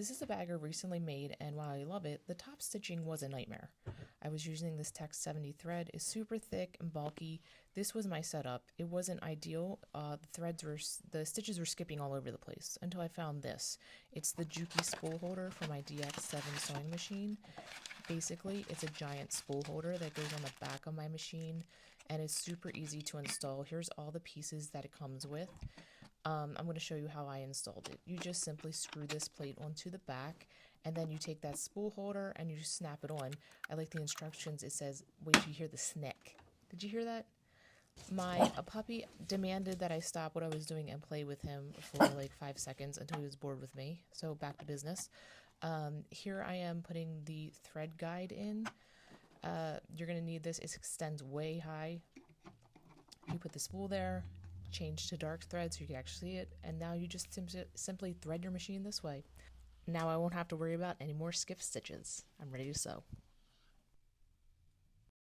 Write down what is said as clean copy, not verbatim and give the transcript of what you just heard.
This is a bag I recently made, and while I love it, the top stitching was a nightmare. I was using this Tex 70 thread. It's super thick and bulky. This was my setup. It wasn't ideal. The stitches were skipping all over the place until I found this. It's the Juki spool holder for my DX7 sewing machine. Basically, it's a giant spool holder that goes on the back of my machine, and it's super easy to install. Here's all the pieces that it comes with. I'm going to show you how I installed it. You just simply screw this plate onto the back, and then you take that spool holder and you just snap it on. I like the instructions. It says, wait till you hear the snick. Did you hear that? A puppy demanded that I stop what I was doing and play with him for like 5 seconds until he was bored with me. So back to business. Here I am putting the thread guide in. You're going to need this. It extends way high. You put the spool there, change to dark thread so you can actually see it, and now you just simply thread your machine this way. Now I won't have to worry about any more skip stitches. I'm ready to sew.